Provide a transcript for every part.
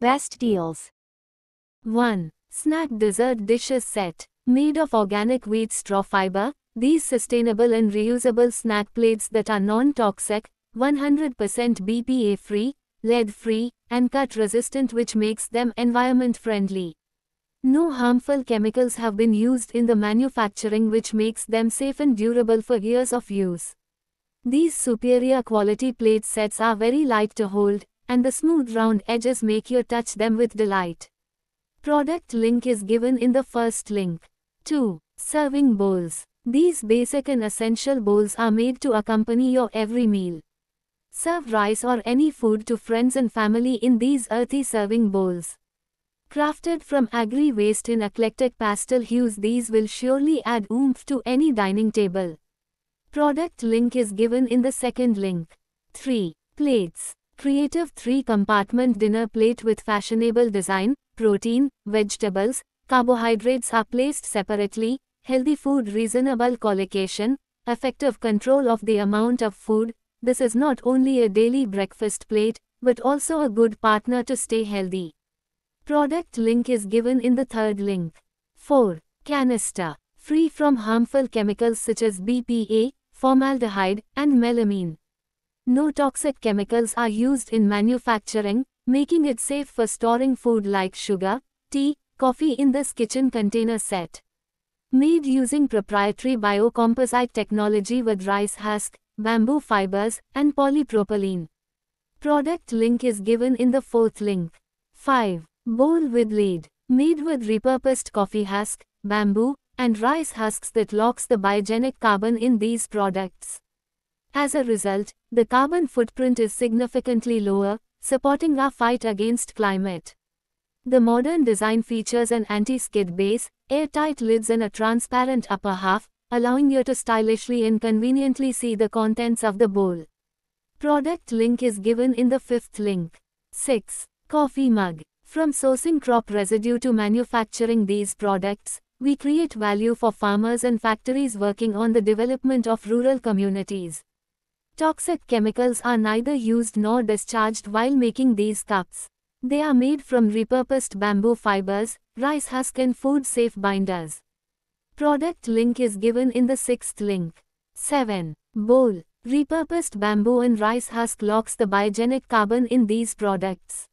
Best deals. 1. Snack dessert dishes set. Made of organic wheat straw fiber, these sustainable and reusable snack plates that are non-toxic, 100% BPA-free, lead-free, and cut-resistant, which makes them environment-friendly. No harmful chemicals have been used in the manufacturing, which makes them safe and durable for years of use. These superior quality plate sets are very light to hold, and the smooth round edges make you touch them with delight. Product link is given in the first link. 2. Serving bowls. These basic and essential bowls are made to accompany your every meal. Serve rice or any food to friends and family in these earthy serving bowls. Crafted from agri-waste in eclectic pastel hues, these will surely add oomph to any dining table. Product link is given in the second link. 3. Plates. Creative 3-compartment dinner plate with fashionable design, protein, vegetables, carbohydrates are placed separately, healthy food, reasonable collocation, effective control of the amount of food. This is not only a daily breakfast plate, but also a good partner to stay healthy. Product link is given in the third link. 4. Canister. Free from harmful chemicals such as BPA, formaldehyde, and melamine. No toxic chemicals are used in manufacturing, making it safe for storing food like sugar, tea, coffee in this kitchen container set. Made using proprietary biocomposite technology with rice husk, bamboo fibers, and polypropylene. Product link is given in the fourth link. 5. Bowl with lid. Made with repurposed coffee husk, bamboo, and rice husks that locks the biogenic carbon in these products. As a result, the carbon footprint is significantly lower, supporting our fight against climate. The modern design features an anti-skid base, airtight lids and a transparent upper half, allowing you to stylishly and conveniently see the contents of the bowl. Product link is given in the fifth link. 6. Coffee mug. From sourcing crop residue to manufacturing these products, we create value for farmers and factories working on the development of rural communities. Toxic chemicals are neither used nor discharged while making these cups. They are made from repurposed bamboo fibers, rice husk and food-safe binders. Product link is given in the sixth link. 7. Bowl. Repurposed bamboo and rice husk locks the biogenic carbon in these products.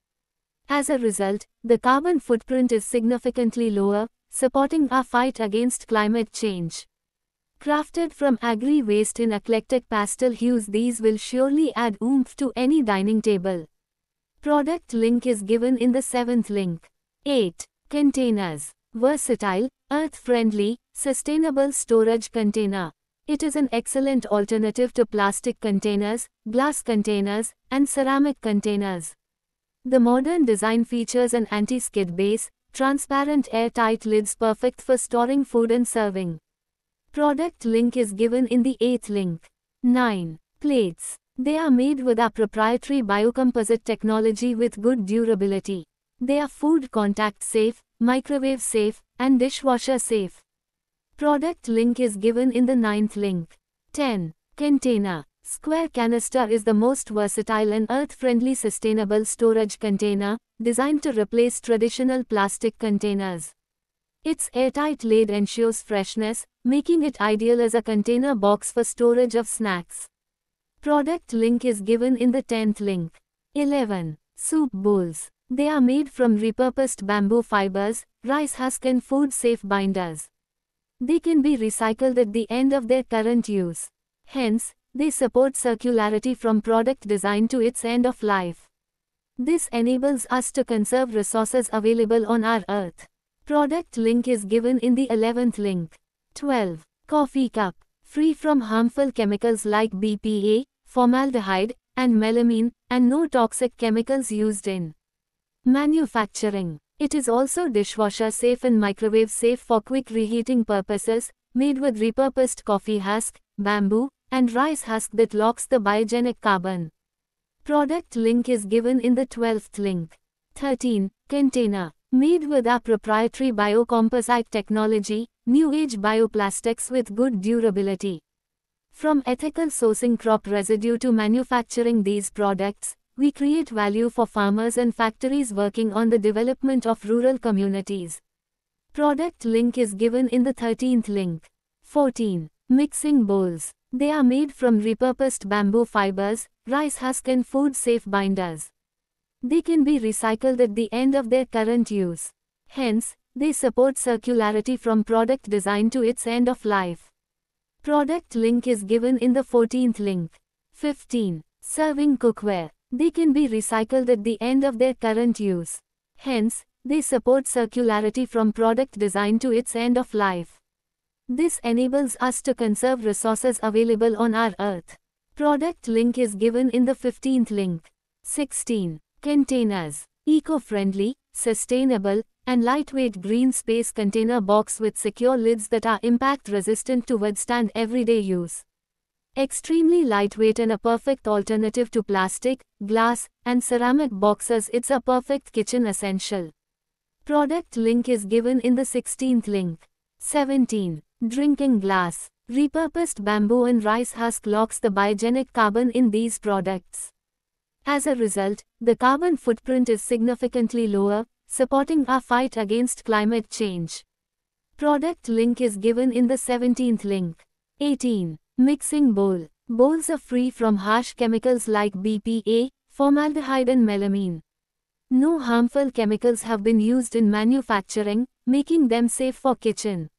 As a result, the carbon footprint is significantly lower, supporting our fight against climate change. Crafted from agri-waste in eclectic pastel hues, these will surely add oomph to any dining table. Product link is given in the seventh link. 8. Containers. Versatile, earth-friendly, sustainable storage container. It is an excellent alternative to plastic containers, glass containers, and ceramic containers. The modern design features an anti-skid base, transparent airtight lids perfect for storing food and serving. Product link is given in the eighth link. 9. Plates. They are made with our proprietary biocomposite technology with good durability. They are food contact safe, microwave safe, and dishwasher safe. Product link is given in the ninth link. 10. Container. Square canister is the most versatile and earth-friendly sustainable storage container, designed to replace traditional plastic containers. Its airtight lid ensures freshness, making it ideal as a container box for storage of snacks. Product link is given in the 10th link. 11. Soup bowls. They are made from repurposed bamboo fibers, rice husk and food-safe binders. They can be recycled at the end of their current use. Hence, they support circularity from product design to its end of life. This enables us to conserve resources available on our earth. Product link is given in the 11th link. 12. Coffee cup. Free from harmful chemicals like BPA, formaldehyde, and melamine, and no toxic chemicals used in manufacturing. It is also dishwasher safe and microwave safe for quick reheating purposes, made with repurposed coffee husk, bamboo, and rice husk that locks the biogenic carbon. Product link is given in the 12th link. 13. Container. Made with our proprietary biocomposite technology, new age bioplastics with good durability. From ethical sourcing crop residue to manufacturing these products, we create value for farmers and factories working on the development of rural communities. Product link is given in the 13th link. 14. Mixing bowls. They are made from repurposed bamboo fibers, rice husk and food-safe binders. They can be recycled at the end of their current use. Hence, they support circularity from product design to its end of life. Product link is given in the 14th link. 15. Serving cookware. They can be recycled at the end of their current use. Hence, they support circularity from product design to its end of life. This enables us to conserve resources available on our earth. Product link is given in the 15th link. 16. Containers. Eco-friendly, sustainable, and lightweight green space container box with secure lids that are impact resistant to withstand everyday use. Extremely lightweight and a perfect alternative to plastic, glass, and ceramic boxes. It's a perfect kitchen essential. Product link is given in the 16th link. 17. Drinking glass. Repurposed bamboo and rice husk locks the biogenic carbon in these products. As a result, the carbon footprint is significantly lower, supporting our fight against climate change. Product link is given in the 17th link. 18. Mixing bowl. Bowls are free from harsh chemicals like BPA, formaldehyde and melamine. No harmful chemicals have been used in manufacturing, making them safe for kitchen.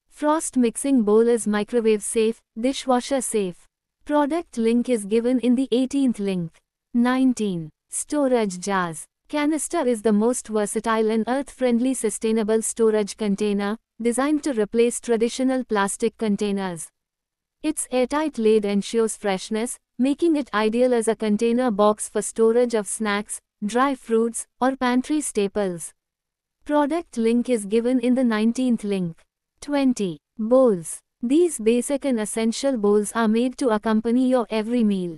Frost mixing bowl is microwave safe, dishwasher safe. Product link is given in the 18th link. 19. Storage jars. Canister is the most versatile and earth-friendly sustainable storage container, designed to replace traditional plastic containers. Its airtight lid ensures freshness, making it ideal as a container box for storage of snacks, dry fruits, or pantry staples. Product link is given in the 19th link. 20. Bowls. These basic and essential bowls are made to accompany your every meal.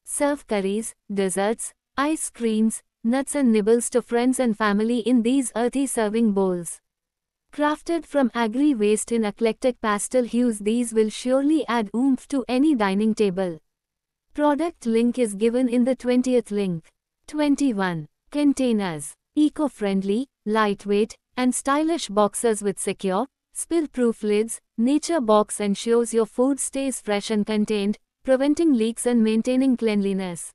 Serve curries, desserts, ice creams, nuts and nibbles to friends and family in these earthy serving bowls. Crafted from agri-waste in eclectic pastel hues, these will surely add oomph to any dining table. Product link is given in the 20th link. 21. Containers. Eco-friendly, lightweight, and stylish boxes with secure, spill-proof lids. Nature Box ensures your food stays fresh and contained, preventing leaks and maintaining cleanliness.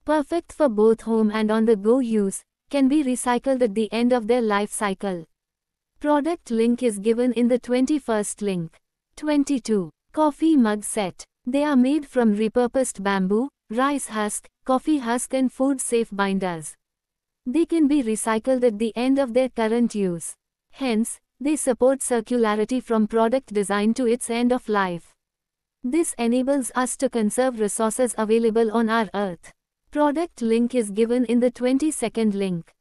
Perfect for both home and on-the-go use, can be recycled at the end of their life cycle. Product link is given in the 21st link. 22. Coffee mug set. They are made from repurposed bamboo, rice husk, coffee husk and food-safe binders. They can be recycled at the end of their current use. Hence, they support circularity from product design to its end of life. This enables us to conserve resources available on our earth. Product link is given in the 22nd link.